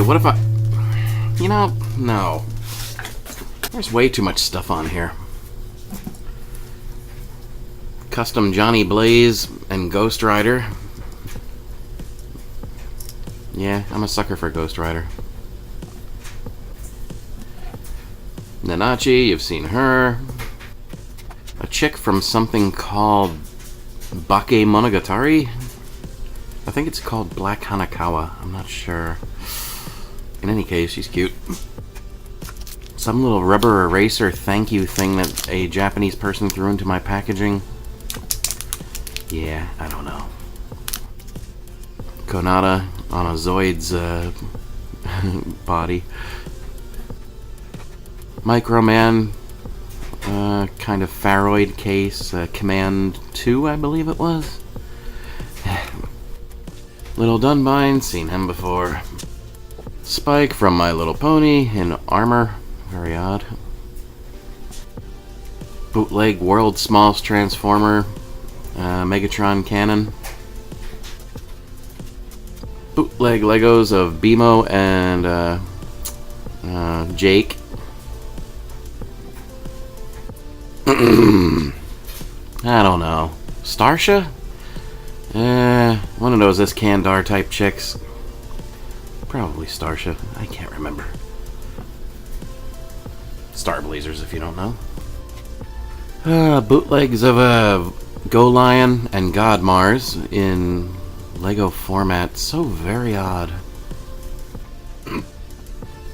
what if I... You know, no. There's way too much stuff on here. Custom Johnny Blaze and Ghost Rider. Yeah, I'm a sucker for Ghost Rider. Nanachi, you've seen her. A chick from something called Bake Monogatari. I think it's called Black Hanakawa. I'm not sure. In any case, she's cute. Some little rubber eraser thank you thing that a Japanese person threw into my packaging. Yeah, I don't know. Konata on a Zoid's body. Microman, kind of Pharoid case, Command 2, I believe it was. Little Dunbine, seen him before. Spike from My Little Pony in armor, very odd. Bootleg World's Smallest Transformer, Megatron Cannon. Bootleg Legos of Bimo and Jake. I don't know. Starsha? One of those Iskandar type chicks. Probably Starsha. I can't remember. Star Blazers, if you don't know. Bootlegs of Go Lion and God Mars in Lego format. So very odd.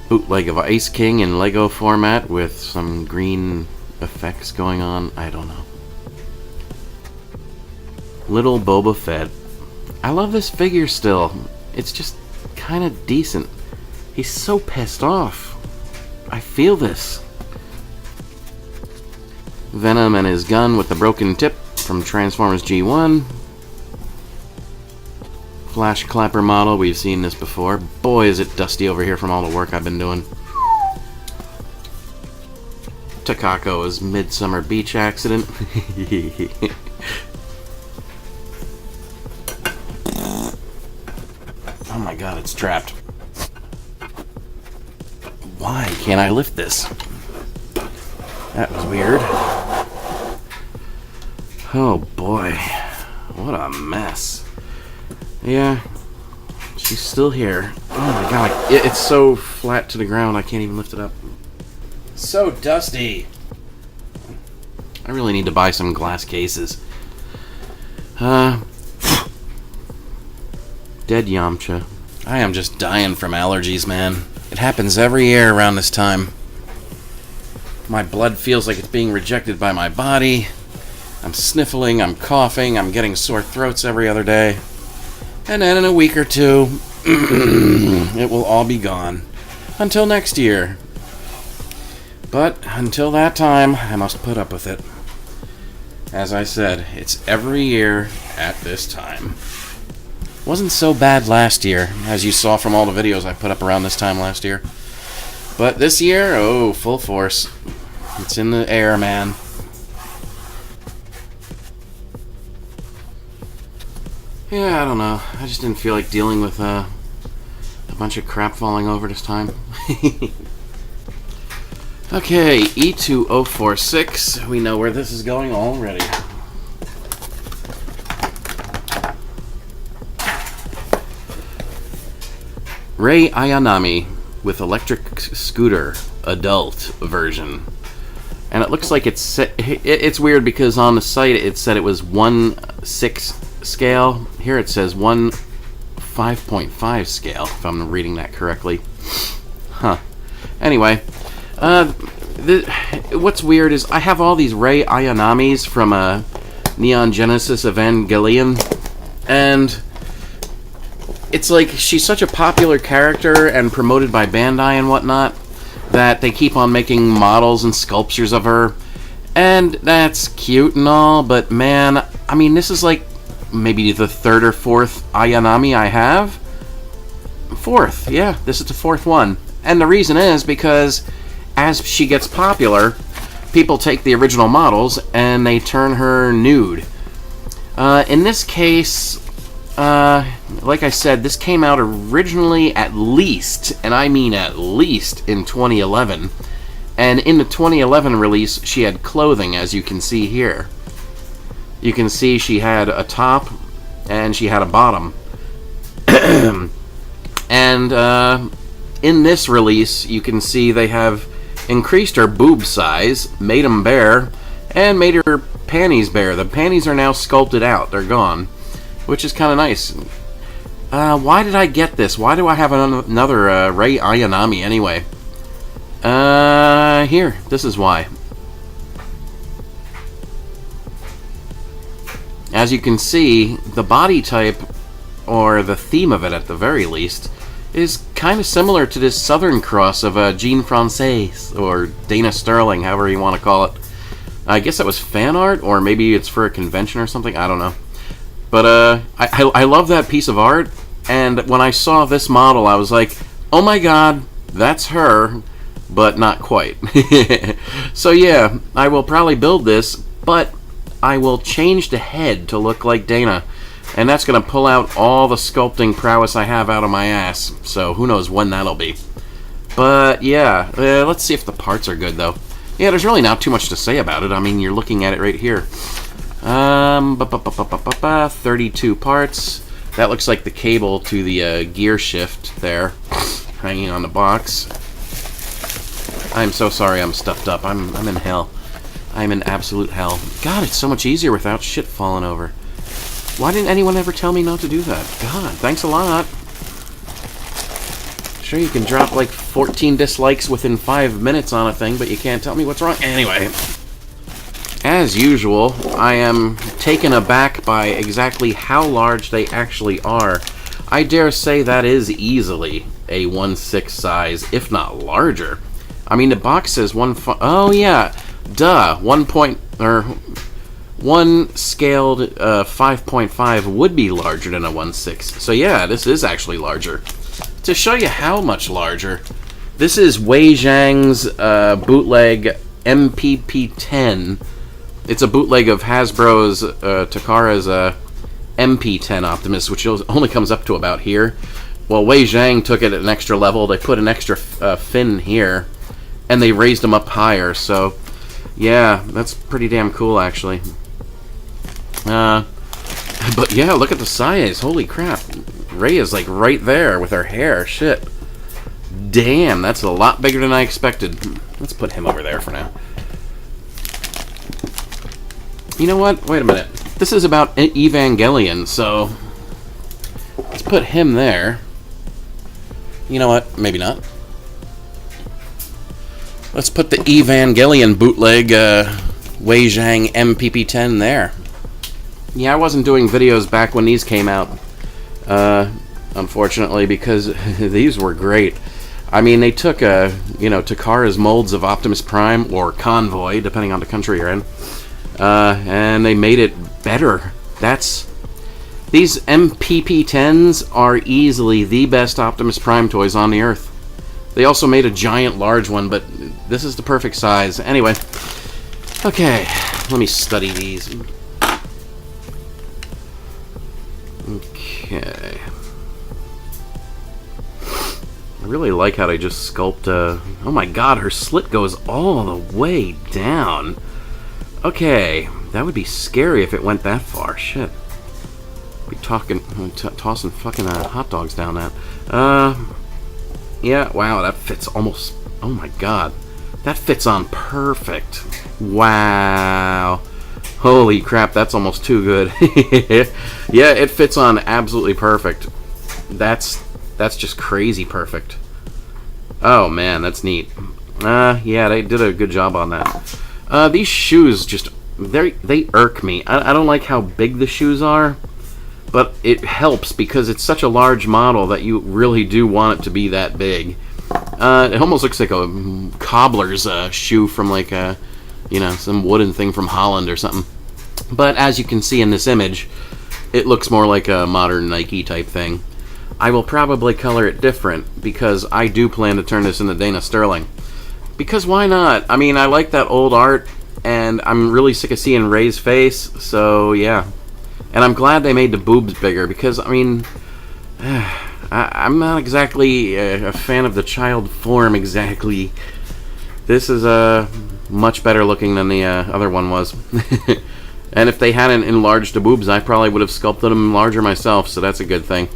Bootleg of Ice King in Lego format with some green effects going on. I don't know. Little Boba Fett. I love this figure still. It's just kind of decent. He's so pissed off. I feel this. Venom and his gun with the broken tip from Transformers G1. Flash Clapper model. We've seen this before. Boy, is it dusty over here from all the work I've been doing. Takako's Midsummer Beach Accident. Oh my god, it's trapped. Why can't I lift this? That was weird. Oh boy. What a mess. Yeah. She's still here. Oh my god. It's so flat to the ground I can't even lift it up. So dusty. I really need to buy some glass cases. Dead Yamcha. I am just dying from allergies, man. It happens every year around this time. My blood feels like it's being rejected by my body. I'm sniffling, I'm coughing, I'm getting sore throats every other day. And then in a week or two, it will all be gone. Until next year. But until that time, I must put up with it. As I said, it's every year at this time. Wasn't so bad last year, as you saw from all the videos I put up around this time last year. But this year, oh, full force. It's in the air, man. Yeah, I don't know. I just didn't feel like dealing with a bunch of crap falling over this time. Okay, E2046. We know where this is going already. Rei Ayanami with electric scooter, adult version. And it looks like it's weird because on the site it said it was 1/6 scale. Here it says 1/5.5 scale, if I'm reading that correctly. Huh. Anyway, what's weird is I have all these Rei Ayanamis from Neon Genesis Evangelion, and it's like she's such a popular character and promoted by Bandai and whatnot that they keep on making models and sculptures of her, and that's cute and all, but man, I mean, this is like maybe the third or fourth Ayanami I have. Fourth, yeah, this is the fourth one. And the reason is because as she gets popular, people take the original models and they turn her nude. In this case, like I said, this came out originally at least, and I mean at least, in 2011. And in the 2011 release, she had clothing, as you can see here. You can see she had a top, and she had a bottom. And in this release, you can see they have increased her boob size, made them bare, and made her panties bare. The panties are now sculpted out. They're gone, which is kind of nice. Why did I get this? Why do I have another Rei Ayanami anyway? Here. This is why. As you can see, the body type, or the theme of it at the very least, is kind of similar to this Southern Cross of Jean Francaise, or Dana Sterling, however you want to call it. I guess that was fan art, or maybe it's for a convention or something, I don't know. But I love that piece of art, and when I saw this model, I was like, oh my god, that's her, but not quite. So yeah, I will probably build this, but I will change the head to look like Dana. And that's going to pull out all the sculpting prowess I have out of my ass. So who knows when that'll be. But yeah, let's see if the parts are good though. Yeah, there's really not too much to say about it. I mean, you're looking at it right here. 32 parts. That looks like the cable to the gear shift there, hanging on the box. I'm so sorry I'm stuffed up. I'm in hell. I'm in absolute hell. God, it's so much easier without shit falling over. Why didn't anyone ever tell me not to do that? God, thanks a lot. Sure, you can drop like 14 dislikes within 5 minutes on a thing, but you can't tell me what's wrong. Anyway, as usual, I am taken aback by exactly how large they actually are. I dare say that is easily a 1/6 size, if not larger. I mean, the box says oh yeah, duh, 1 scaled 5.5 would be larger than a 1/6. So yeah, this is actually larger. To show you how much larger, this is Wei Zhang's bootleg MPP-10. It's a bootleg of Hasbro's Takara's MP-10 Optimus, which only comes up to about here. Well, Wei Zhang took it at an extra level. They put an extra fin here, and they raised them up higher. So yeah, that's pretty damn cool, actually. But yeah, look at the size. Holy crap. Rey is like right there with her hair. Shit. Damn, that's a lot bigger than I expected. Let's put him over there for now. You know what? Wait a minute. This is about Evangelion, so let's put him there. You know what? Maybe not. Let's put the Evangelion bootleg Wei Zhang MPP-10 there. Yeah, I wasn't doing videos back when these came out, unfortunately, because these were great. I mean, they took, Takara's molds of Optimus Prime, or Convoy, depending on the country you're in, and they made it better. These MPP-10s are easily the best Optimus Prime toys on the Earth. They also made a giant large one, but this is the perfect size. Anyway, okay, let me study these. Okay. I really like how they just sculpt, oh my god, her slit goes all the way down. Okay, that would be scary if it went that far. Shit. Be tossing fucking hot dogs down that. Yeah, wow, that fits almost, oh my god. That fits on perfect. Wow. Holy crap, that's almost too good. Yeah, it fits on absolutely perfect. That's just crazy perfect. Oh man, that's neat. Yeah, they did a good job on that. These shoes just, they irk me. I don't like how big the shoes are, but it helps because it's such a large model that you really do want it to be that big. It almost looks like a cobbler's shoe from like a, some wooden thing from Holland or something. But as you can see in this image, it looks more like a modern Nike type thing. I will probably color it different because I do plan to turn this into Dana Sterling. Because why not? I mean, I like that old art, and I'm really sick of seeing Rey's face, so yeah. And I'm glad they made the boobs bigger, because, I mean, I'm not exactly a fan of the child form, exactly. This is much better looking than the other one was. And if they hadn't enlarged the boobs, I probably would have sculpted them larger myself, so that's a good thing.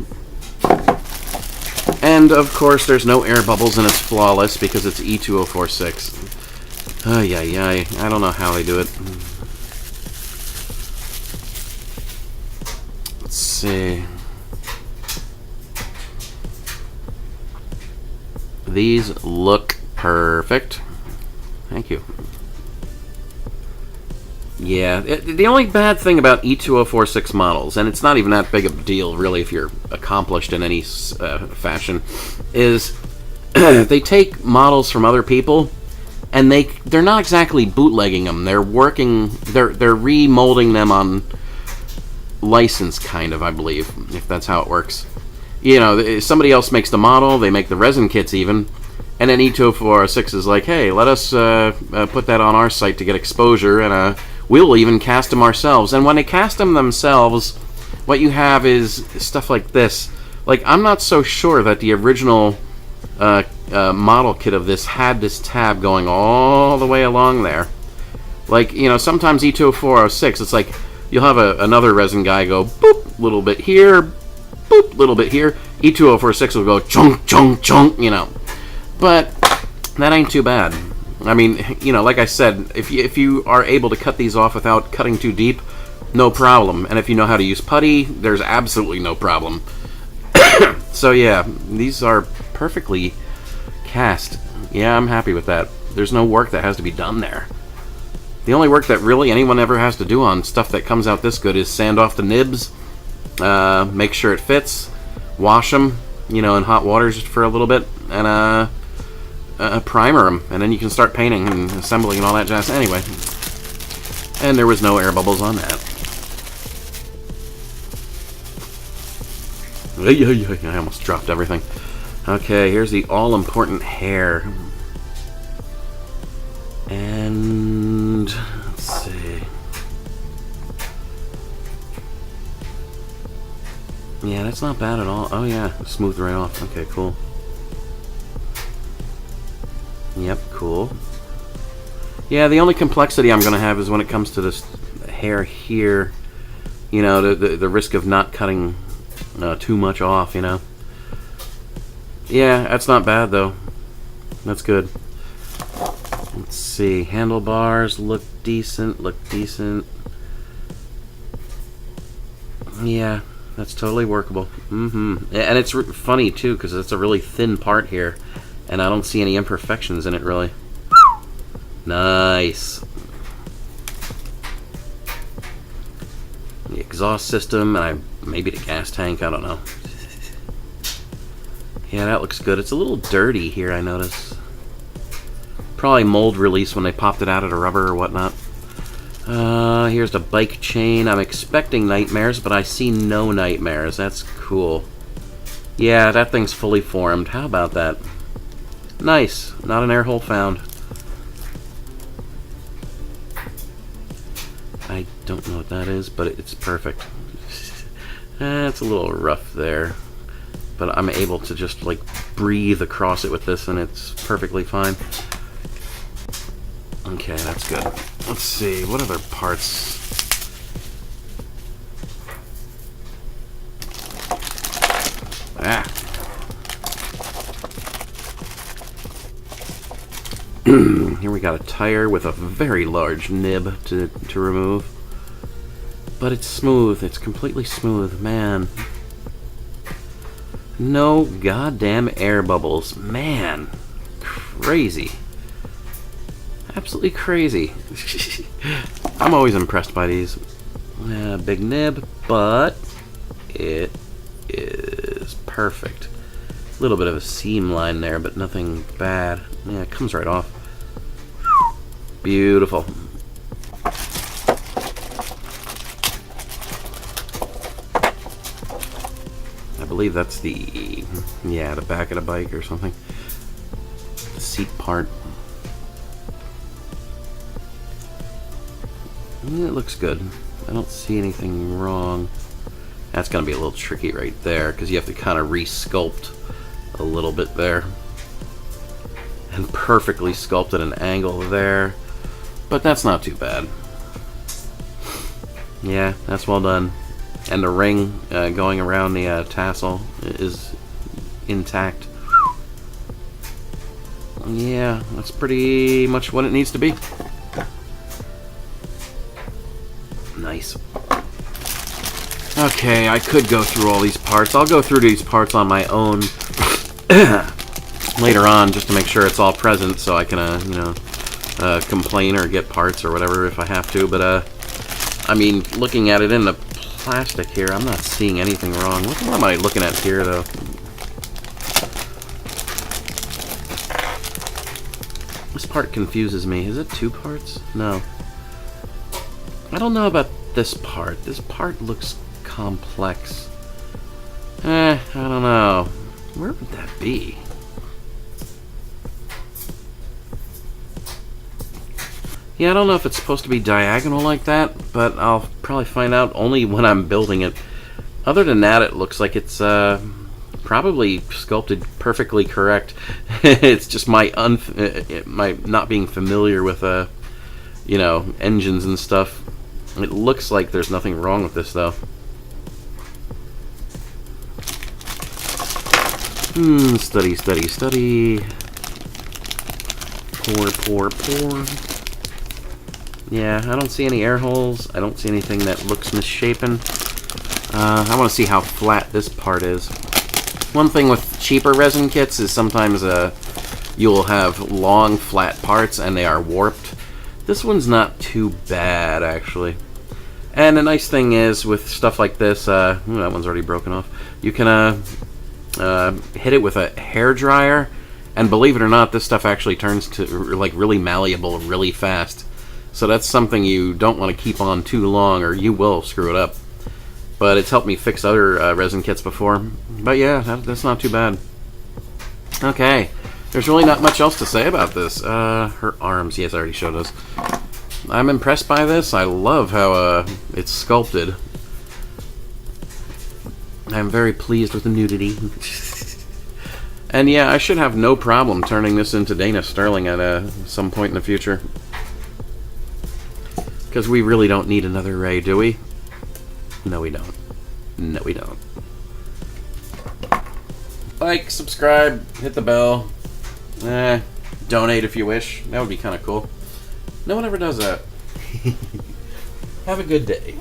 And, of course, there's no air bubbles, and it's flawless, because it's E2046. Ay, ay, ay. I don't know how they do it. Let's see. These look perfect. Thank you. Yeah, the only bad thing about E2046 models, and it's not even that big of a deal, really, if you're accomplished in any fashion, is they take models from other people, and they're not exactly bootlegging them. They're remolding them on license, kind of, I believe, if that's how it works. You know, somebody else makes the model, they make the resin kits even, and then E2046 is like, hey, let us put that on our site to get exposure, and we'll even cast them ourselves. And when they cast them themselves, what you have is stuff like this. Like, I'm not so sure that the original model kit of this had this tab going all the way along there. Like, you know, sometimes E2046, it's like, you'll have another resin guy go, boop, little bit here, boop, little bit here. E2046 will go chunk, chunk, chunk, you know. But that ain't too bad. I mean, you know, like I said, if you are able to cut these off without cutting too deep, no problem. And if you know how to use putty, there's absolutely no problem. So yeah, these are perfectly cast. Yeah, I'm happy with that. There's no work that has to be done there. The only work that really anyone ever has to do on stuff that comes out this good is sand off the nibs, make sure it fits, wash them, you know, in hot water just for a little bit, and primer them, and then you can start painting and assembling and all that jazz. Anyway, and there was no air bubbles on that. I almost dropped everything. Okay, here's the all-important hair. And let's see. Yeah, that's not bad at all. Oh yeah, smooth right off. Okay, cool. Yep, cool. Yeah, the only complexity I'm going to have is when it comes to this hair here. You know, the risk of not cutting too much off, you know. Yeah, that's not bad, though. That's good. Let's see. Handlebars look decent, Yeah, that's totally workable. And it's funny, too, because it's a really thin part here. And I don't see any imperfections in it, really. Nice. The exhaust system, and maybe the gas tank, I don't know. Yeah, that looks good. It's a little dirty here, I notice. Probably mold release when they popped it out of the rubber or whatnot. Here's the bike chain. I'm expecting nightmares, but I see no nightmares. That's cool. Yeah, that thing's fully formed. How about that? Nice. Not an air hole found. I don't know what that is, but it's perfect. It's a little rough there. But I'm able to just, like, breathe across it with this, and it's perfectly fine. Okay, that's good. Let's see, what other parts? Ah. Here we got a tire with a very large nib to remove. But it's smooth. It's completely smooth, man. No goddamn air bubbles. Man. Crazy. Absolutely crazy. I'm always impressed by these. Big nib, but it is perfect. A little bit of a seam line there, but nothing bad. Yeah, it comes right off. Beautiful. I believe that's the back of the bike or something. The seat part. It looks good. I don't see anything wrong. That's going to be a little tricky right there, because you have to kind of re-sculpt a little bit there. And perfectly sculpt at an angle there. But that's not too bad. Yeah, that's well done. And the ring going around the tassel is intact. Yeah, that's pretty much what it needs to be. Nice. Okay, I could go through all these parts. I'll go through these parts on my own later on, just to make sure it's all present, so I can, you know, complain or get parts or whatever if I have to. But I mean, looking at it in the plastic here, I'm not seeing anything wrong. What am I looking at here, though? This part confuses me. Is it 2 parts? No. I don't know about this part. This part looks complex. I don't know. Where would that be? Yeah, I don't know if it's supposed to be diagonal like that, but I'll probably find out only when I'm building it. Other than that, it looks like it's probably sculpted perfectly correct. It's just my not being familiar with you know, engines and stuff. It looks like there's nothing wrong with this, though. Study, study, study. Pour. Yeah, I don't see any air holes. I don't see anything that looks misshapen. I want to see how flat this part is. One thing with cheaper resin kits is sometimes you'll have long, flat parts and they are warped. This one's not too bad, actually. And the nice thing is, with stuff like this, that one's already broken off. You can hit it with a hair dryer, and believe it or not, this stuff actually turns to like really malleable really fast. So that's something you don't want to keep on too long, or you will screw it up. But it's helped me fix other resin kits before. But yeah, that's not too bad. Okay, there's really not much else to say about this. Her arms, yes, I already showed those. I'm impressed by this. I love how it's sculpted. I'm very pleased with the nudity. And yeah, I should have no problem turning this into Dana Sterling at some point in the future. Because we really don't need another Ray, do we? No, we don't. No, we don't. Like, subscribe, hit the bell. Donate if you wish. That would be kind of cool. No one ever does that. Have a good day.